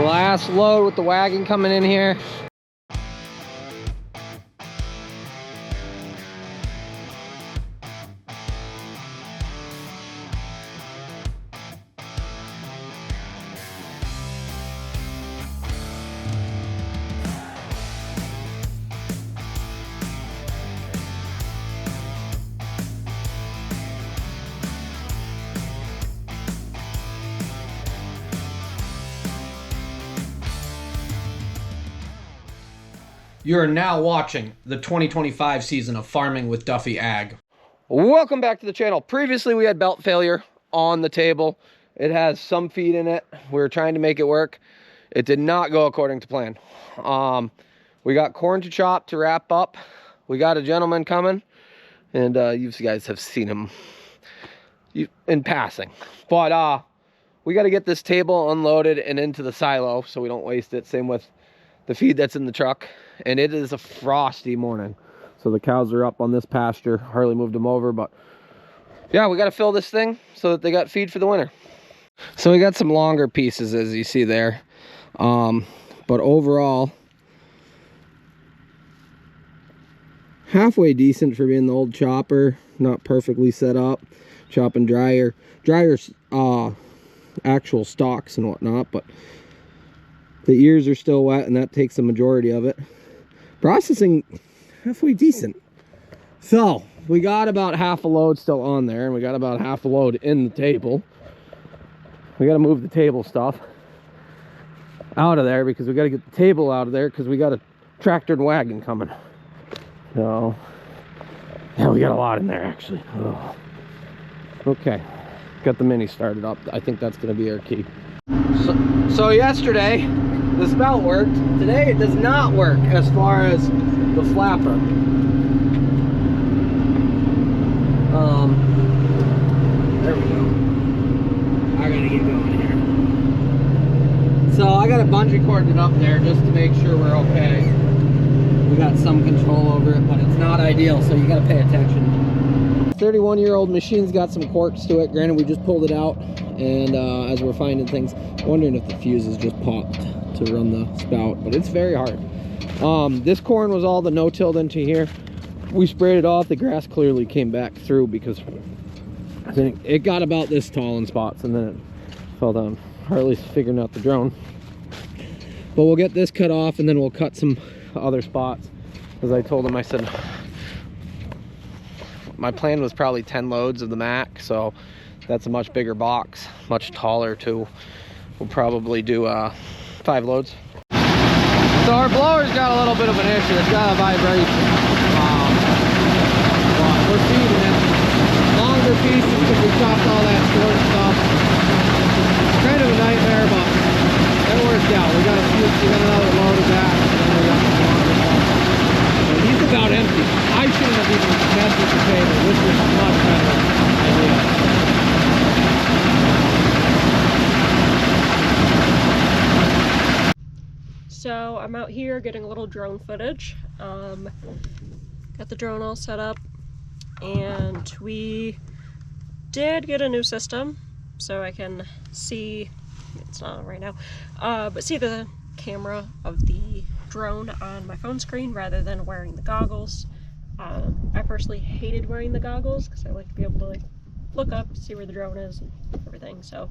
Last load with the wagon coming in here. You're now watching the 2025 season of Farming with Duffy Ag. Welcome back to the channel. Previously we had belt failure on the table. It has some feed in it. We were trying to make it work. It did not go according to plan. We got corn to chop to wrap up. We got a gentleman coming, and you guys have seen him in passing. But we got to get this table unloaded and into the silo so we don't waste it. Same with the feed that's in the truck. And it is a frosty morning, so the cows are up on this pasture. Harley moved them over, but yeah, we got to fill this thing so that they got feed for the winter. So we got some longer pieces, as you see there, but overall halfway decent for being the old chopper. Not perfectly set up, chopping dryers actual stalks and whatnot, but the ears are still wet, and that takes the majority of it. Processing halfway decent. So we got about half a load still on there, and we got about half a load in the table. We got to move the table stuff out of there because we got to get the table out of there because we got a tractor and wagon coming. So yeah, we got a lot in there actually. Oh. Okay, got the mini started up. I think that's going to be our key. So yesterday the spout worked. Today it does not work as far as the flapper. There we go. I gotta get going here. So I got a bungee corded up there just to make sure we're okay. We got some control over it, but it's not ideal, so you gotta pay attention. 31-year-old machine's got some quirks to it. Granted, we just pulled it out, and as we're finding things, wondering if the fuses just popped to run the spout, but it's very hard. This corn was all the no-tilled into here. We sprayed it off. The grass clearly came back through because I think it got about this tall in spots, and then it fell down. Harley's figuring out the drone. But we'll get this cut off, and then we'll cut some other spots. As I told him, I said my plan was probably 10 loads of the Mac, so that's a much bigger box, much taller too. We'll probably do 5 loads. So our blower's got a little bit of an issue. It's got a vibration. But we're feeding it. Longer pieces because we chopped all that short stuff. Kind of a nightmare, but it worked out. We got another load of that, and then we got some longer stuff. So he's about empty. I shouldn't have even messed with the table. This is much better idea. So I'm out here getting a little drone footage. Got the drone all set up, and we did get a new system, so I can see, it's not on right now, but see the camera of the drone on my phone screen rather than wearing the goggles. I personally hated wearing the goggles because I like to be able to like look up, see where the drone is and everything. So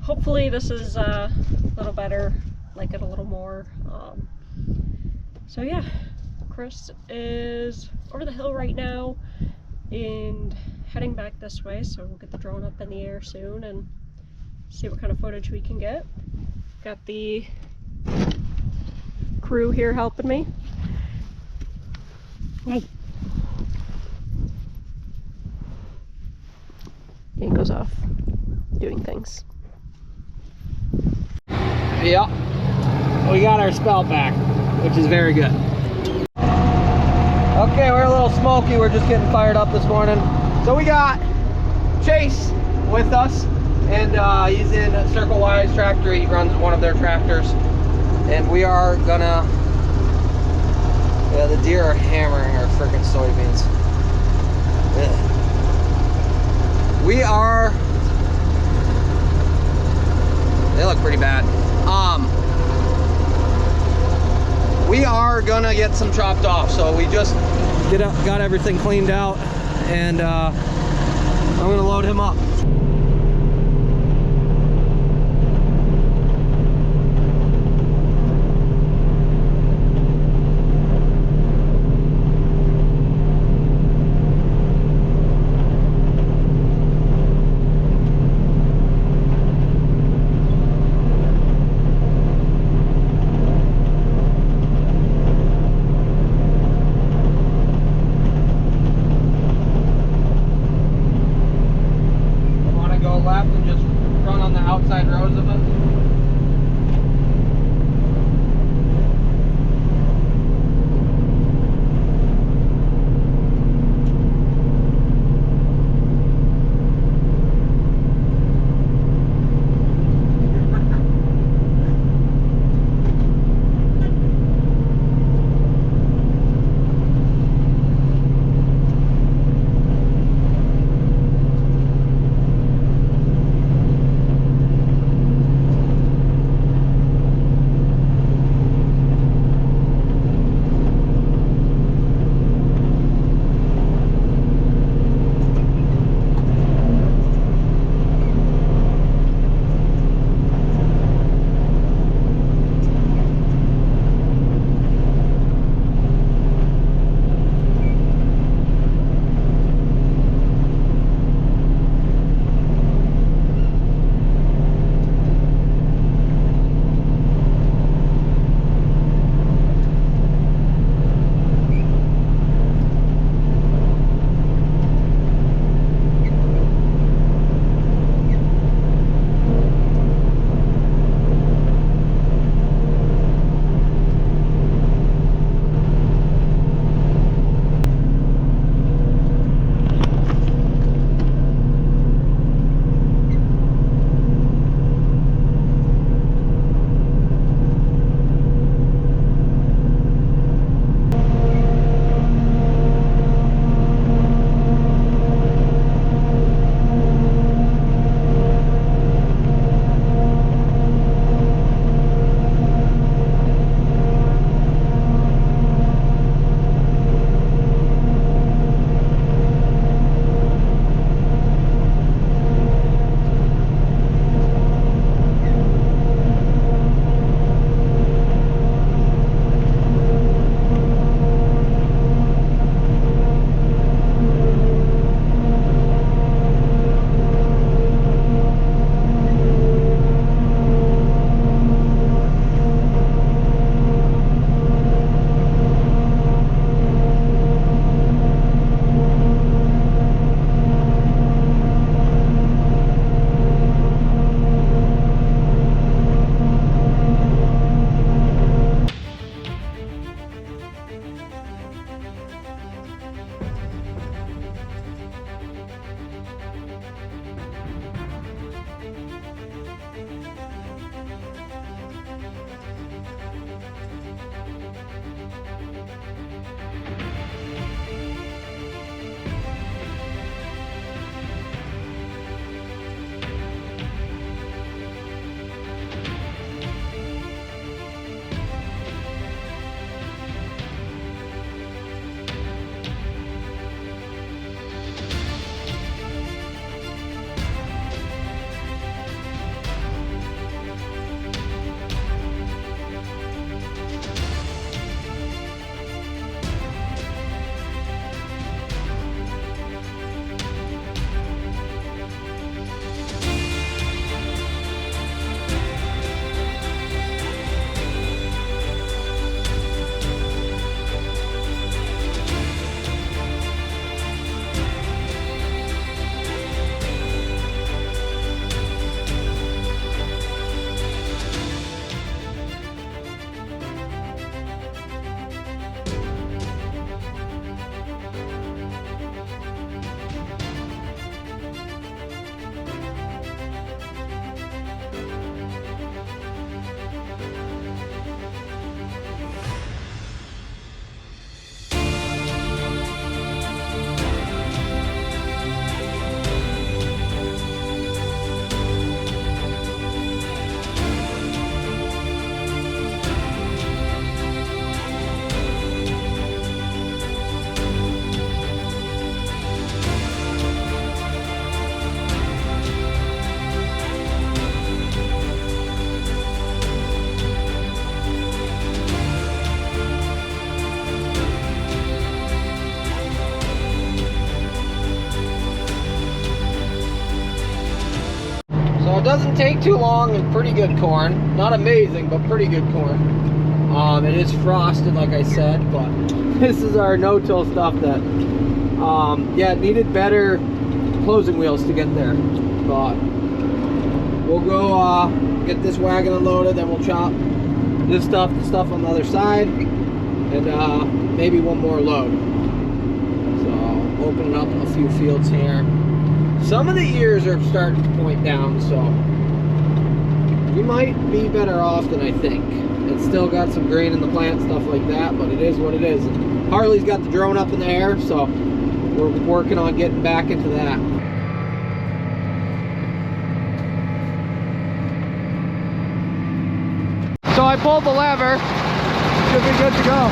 hopefully this is a little better, like it a little more. So yeah, Chris is over the hill right now and heading back this way, so we'll get the drone up in the air soon and see what kind of footage we can get. Got the crew here helping me. Hey. It goes off doing things. Yeah, we got our spout back, which is very good. Okay, we're a little smoky. We're just getting fired up this morning. So we got Chase with us, and he's in Circle Y's tractor. He runs one of their tractors, and we are gonna, yeah, the deer are hammering our freaking soybeans. Ugh. We are, they look pretty bad. gonna get some chopped off. So we just got everything cleaned out, and I'm gonna load him up. didn't take too long and pretty good corn. Not amazing, but pretty good corn. It is frosted, like I said, but this is our no-till stuff that, yeah, it needed better closing wheels to get there. But we'll go get this wagon unloaded, then we'll chop this stuff, the stuff on the other side, and maybe one more load. So opening up a few fields here. Some of the ears are starting to point down, so we might be better off than I think. It's still got some grain in the plant, stuff like that, but it is what it is. And Harley's got the drone up in the air, so we're working on getting back into that. So I pulled the lever, should be good to go.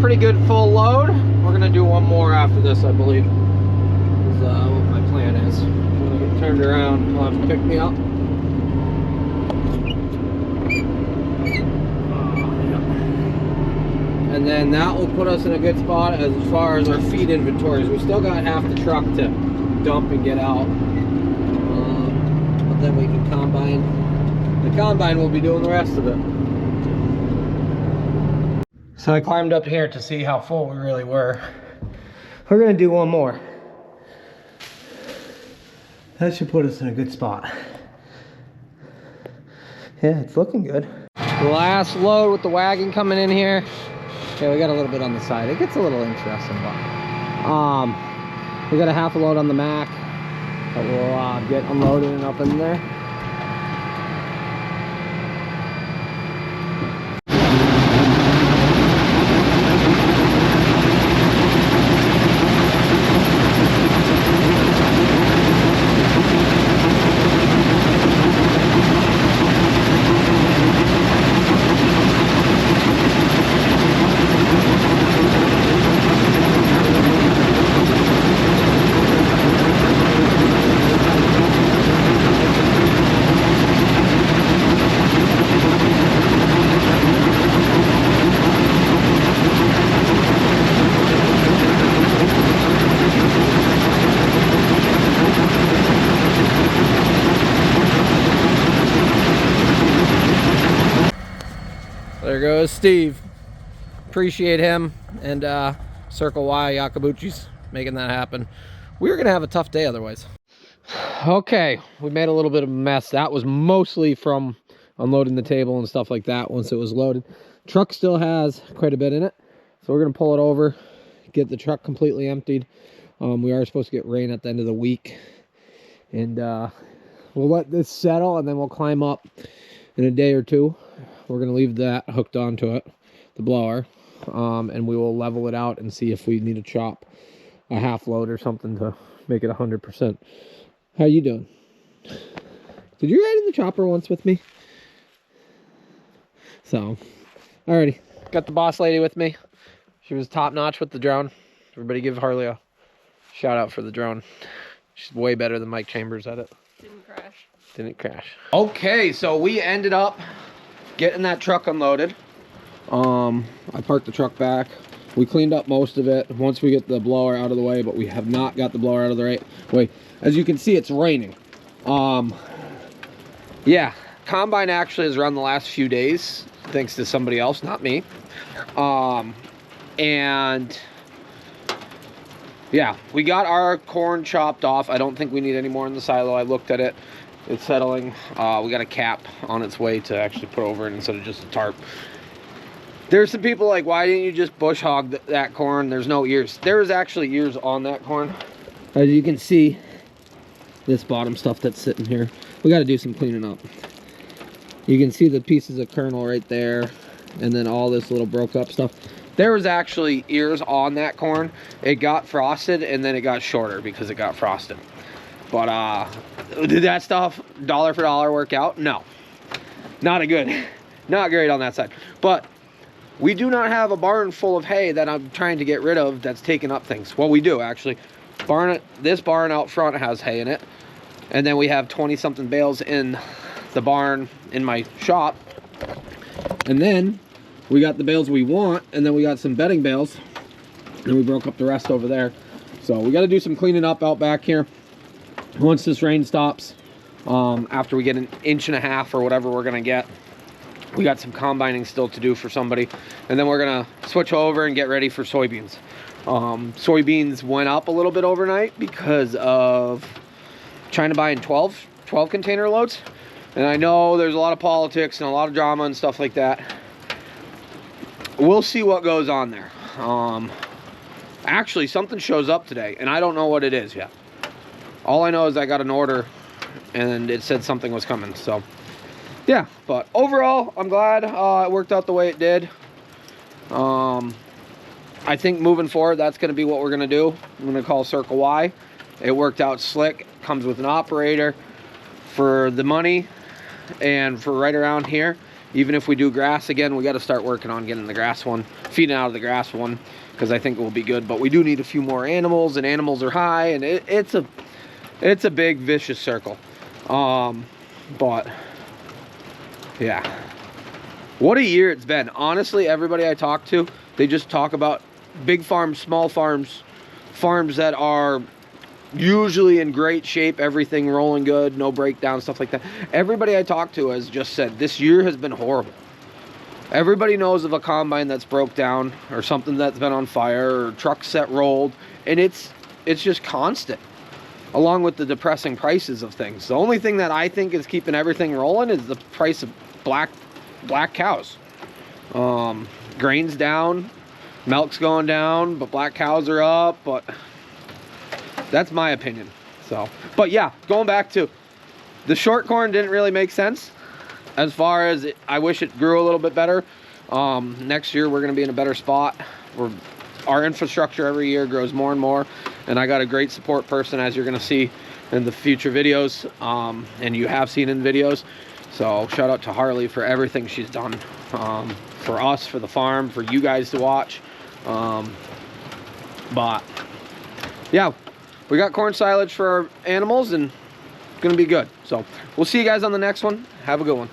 Pretty good full load. We're gonna do one more after this, I believe. Is what my plan is. When I get turned around, he'll have to pick me up. And then that will put us in a good spot as far as our feed inventories. We still got half the truck to dump and get out. But then we can combine. The combine will be doing the rest of it. So I climbed up here to see how full we really were. We're gonna do one more. That should put us in a good spot. Yeah, it's looking good. Last load with the wagon coming in here. Yeah, we got a little bit on the side. It gets a little interesting, but we got a half a load on the Mac that we'll get unloaded and up in there. There goes Steve. Appreciate him and Circle Y Yakabuchi's making that happen. We were gonna have a tough day otherwise. Okay, we made a little bit of a mess. That was mostly from unloading the table and stuff like that once it was loaded. Truck still has quite a bit in it, so we're gonna pull it over, get the truck completely emptied. We are supposed to get rain at the end of the week, and we'll let this settle and then we'll climb up in a day or two. We're gonna leave that hooked onto it, the blower, and we will level it out and see if we need to chop a half load or something to make it 100%. How you doing? Did you ride in the chopper once with me? So, alrighty. Got the boss lady with me. She was top notch with the drone. Everybody give Harley a shout out for the drone. She's way better than Mike Chambers at it. Didn't crash. Didn't crash. Okay, so we ended up getting that truck unloaded. I parked the truck back. We cleaned up most of it once we get the blower out of the way, but we have not got the blower out of the right way. As you can see, it's raining. Yeah, combine actually has run the last few days thanks to somebody else, not me. And yeah, we got our corn chopped off. I don't think we need any more in the silo. I looked at it. It's settling. We got a cap on its way to actually put over it instead of just a tarp. There's some people like, why didn't you just bush hog that corn? There's no ears. There is actually ears on that corn. As you can see, this bottom stuff that's sitting here, we got to do some cleaning up. You can see the pieces of kernel right there, and then all this little broke up stuff. There was actually ears on that corn. It got frosted and then it got shorter because it got frosted. But did that stuff dollar for dollar work out? No, not great on that side. But we do not have a barn full of hay that I'm trying to get rid of that's taking up things. Well, we do actually. This barn out front has hay in it, and then we have 20 something bales in the barn in my shop, and then we got the bales we want, and then we got some bedding bales, and we broke up the rest over there. So we got to do some cleaning up out back here once this rain stops. After we get an inch and a half or whatever we're gonna get, we got some combining still to do for somebody, and then we're gonna switch over and get ready for soybeans. Soybeans went up a little bit overnight because of trying to buy in 12 container loads, and I know there's a lot of politics and a lot of drama and stuff like that. We'll see what goes on there. Actually, something shows up today, and I don't know what it is yet. All I know is I got an order, and it said something was coming. So, yeah. But overall, I'm glad it worked out the way it did. I think moving forward, that's going to be what we're going to do. I'm going to call Circle Y. It worked out slick. Comes with an operator for the money, and for right around here. Even if we do grass again, we got to start working on getting the grass one, feeding out of the grass one, because I think it will be good. But we do need a few more animals, and animals are high, and it's a big vicious circle. But yeah, what a year it's been. Honestly, everybody I talk to, they just talk about big farms, small farms, farms that are usually in great shape, everything rolling good, no breakdown, stuff like that. Everybody I talk to has just said this year has been horrible. Everybody knows of a combine that's broke down, or something that's been on fire, or trucks that rolled, and it's just constant, along with the depressing prices of things. The only thing that I think is keeping everything rolling is the price of black cows. Grain's down, milk's going down, but black cows are up. But that's my opinion. So, but yeah, going back to the short corn, didn't really make sense. As far as I wish it grew a little bit better. Next year we're going to be in a better spot. Our infrastructure every year grows more and more, and I got a great support person, as you're going to see in the future videos, and you have seen in videos. So shout out to Harley for everything she's done, for us, for the farm, for you guys to watch. But yeah, we got corn silage for our animals, and it's gonna be good. So we'll see you guys on the next one. Have a good one.